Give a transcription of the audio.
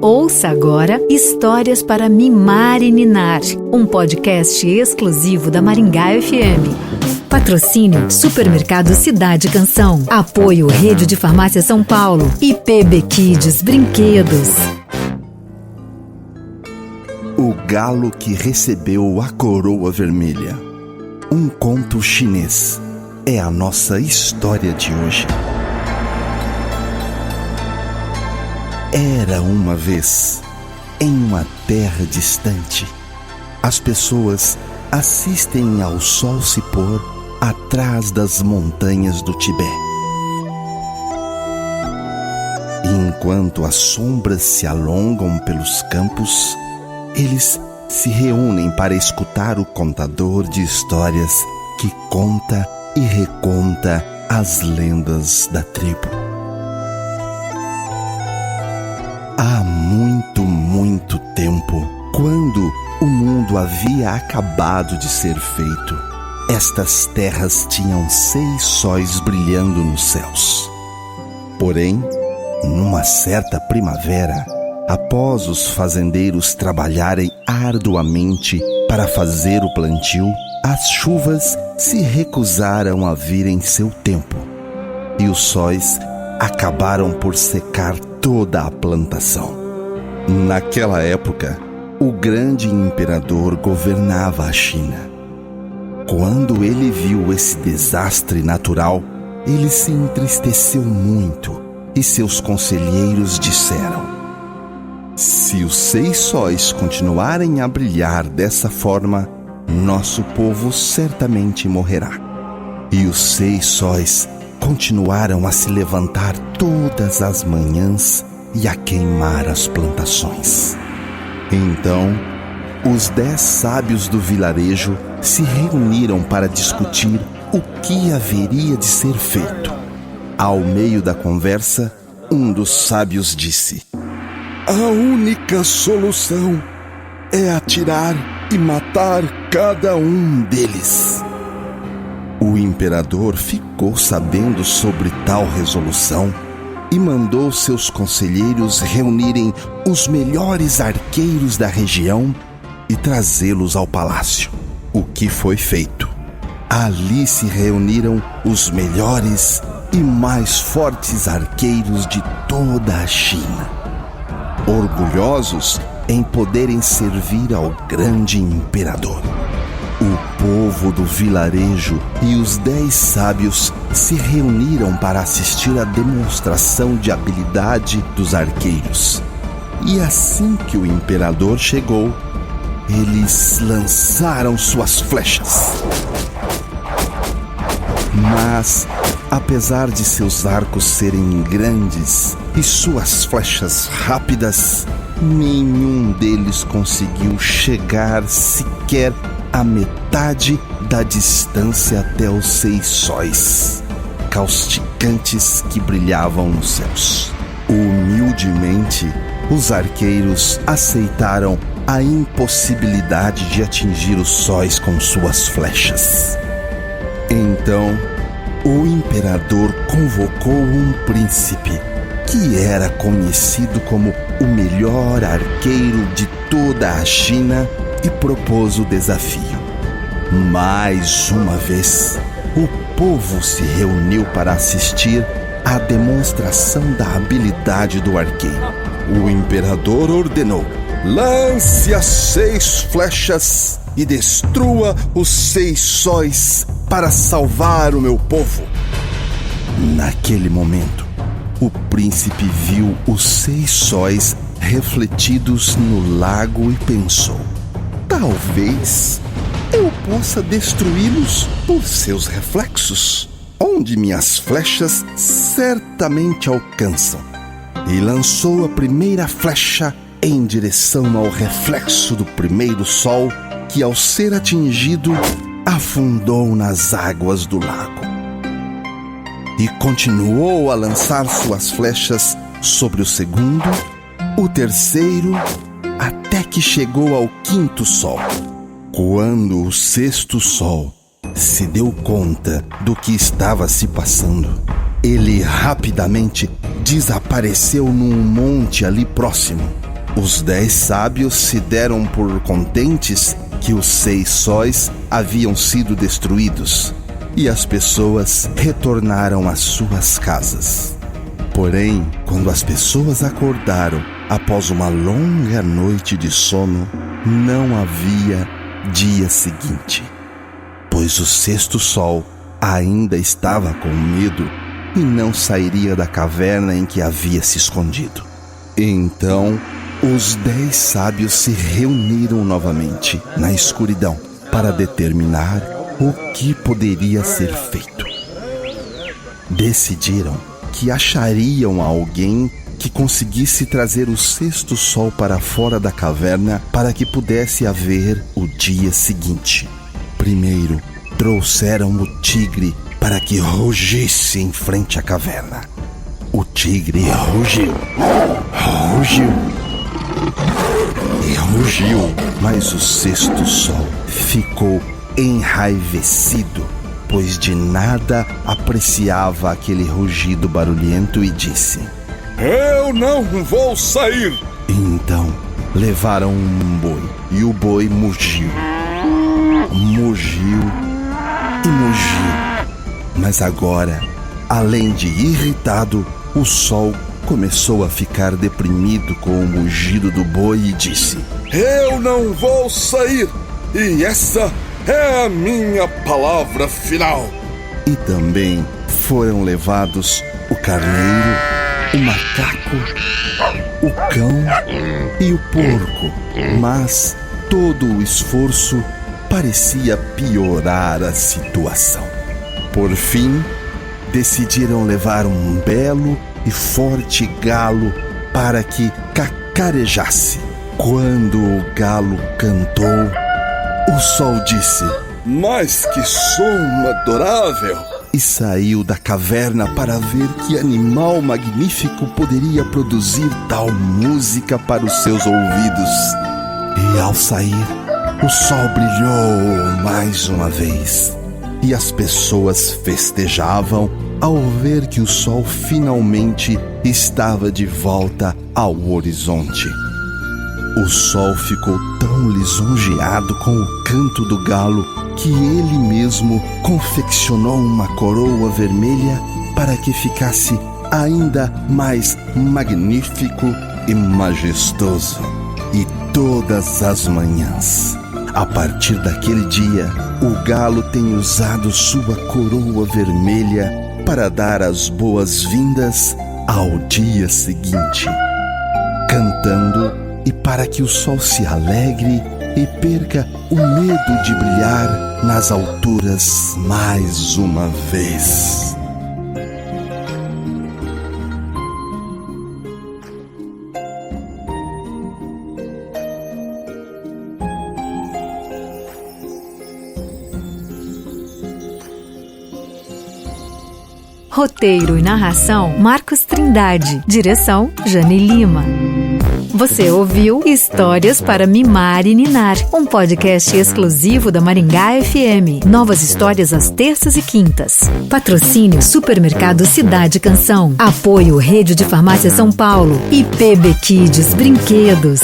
Ouça agora Histórias para Mimar e Ninar, um podcast exclusivo da Maringá FM. Patrocínio Supermercado Cidade Canção. Apoio Rede de Farmácia São Paulo e PB Kids Brinquedos. O galo que recebeu a coroa vermelha. Um conto chinês é a nossa história de hoje. Era uma vez, em uma terra distante, as pessoas assistem ao sol se pôr atrás das montanhas do Tibete. E enquanto as sombras se alongam pelos campos, eles se reúnem para escutar o contador de histórias que conta e reconta as lendas da tribo. Há muito tempo, quando o mundo havia acabado de ser feito, estas terras tinham 6 sóis brilhando nos céus. Porém, numa certa primavera, após os fazendeiros trabalharem arduamente para fazer o plantio, as chuvas se recusaram a vir em seu tempo, e os sóis acabaram por secar toda a plantação. Naquela época, o grande imperador governava a China. Quando ele viu esse desastre natural, ele se entristeceu muito e seus conselheiros disseram: se os 6 sóis continuarem a brilhar dessa forma, nosso povo certamente morrerá. E os 6 sóis continuaram a se levantar todas as manhãs e a queimar as plantações. Então, os 10 sábios do vilarejo se reuniram para discutir o que haveria de ser feito. Ao meio da conversa, um dos sábios disse: a única solução é atirar e matar cada um deles. O imperador ficou sabendo sobre tal resolução e mandou seus conselheiros reunirem os melhores arqueiros da região e trazê-los ao palácio. O que foi feito? Ali se reuniram os melhores e mais fortes arqueiros de toda a China, orgulhosos em poderem servir ao grande imperador. O povo do vilarejo e os 10 sábios se reuniram para assistir à demonstração de habilidade dos arqueiros. E assim que o imperador chegou, eles lançaram suas flechas. Mas, apesar de seus arcos serem grandes e suas flechas rápidas, nenhum deles conseguiu chegar sequer a metade da distância até os 6 sóis causticantes que brilhavam nos céus. Humildemente, os arqueiros aceitaram a impossibilidade de atingir os sóis com suas flechas. Então, o imperador convocou um príncipe que era conhecido como o melhor arqueiro de toda a China e propôs o desafio. Mais uma vez, o povo se reuniu para assistir à demonstração da habilidade do arqueiro. O imperador ordenou: lance as 6 flechas e destrua os 6 sóis para salvar o meu povo. Naquele momento, o príncipe viu os 6 sóis refletidos no lago e pensou: talvez eu possa destruí-los por seus reflexos, onde minhas flechas certamente alcançam. E lançou a primeira flecha em direção ao reflexo do primeiro sol, que ao ser atingido, afundou nas águas do lago. E continuou a lançar suas flechas sobre o segundo, o terceiro, até que chegou ao 5º sol. Quando o 6º sol se deu conta do que estava se passando, ele rapidamente desapareceu num monte ali próximo Os 10 sábios se deram por contentes que os 6 sóis haviam sido destruídos e as pessoas retornaram às suas casas. Porém, quando as pessoas acordaram após uma longa noite de sono, não havia dia seguinte, pois o 6º sol ainda estava com medo e não sairia da caverna em que havia se escondido. Então, os 10 sábios se reuniram novamente na escuridão para determinar o que poderia ser feito. Decidiram que achariam alguém que conseguisse trazer o 6º sol para fora da caverna para que pudesse haver o dia seguinte. Primeiro, trouxeram o tigre para que rugisse em frente à caverna. O tigre rugiu e rugiu, mas o 6º sol ficou enraivecido, pois de nada apreciava aquele rugido barulhento e disse: Eu não vou sair! Então levaram um boi e o boi mugiu, mas agora, além de irritado, o sol começou a ficar deprimido com o mugido do boi e disse: Eu não vou sair! E essa é a minha palavra final! E também foram levados o carneiro, o macaco, o cão e o porco, mas todo o esforço parecia piorar a situação. Por fim, decidiram levar um belo e forte galo para que cacarejasse. Quando o galo cantou, o sol disse: Mas que som adorável! E saiu da caverna para ver que animal magnífico poderia produzir tal música para os seus ouvidos. E ao sair, o sol brilhou mais uma vez. E as pessoas festejavam ao ver que o sol finalmente estava de volta ao horizonte. O sol ficou tão lisonjeado com o canto do galo que ele mesmo confeccionou uma coroa vermelha para que ficasse ainda mais magnífico e majestoso. E todas as manhãs, a partir daquele dia, o galo tem usado sua coroa vermelha para dar as boas-vindas ao dia seguinte, cantando, e para que o sol se alegre e perca o medo de brilhar nas alturas mais uma vez. Roteiro e narração, Marcos Trindade. Direção, Jane Lima. Você ouviu Histórias para Mimar e Ninar, um podcast exclusivo da Maringá FM. Novas histórias às terças e quintas. Patrocínio Supermercado Cidade Canção. Apoio Rede de Farmácia São Paulo e PB Kids Brinquedos.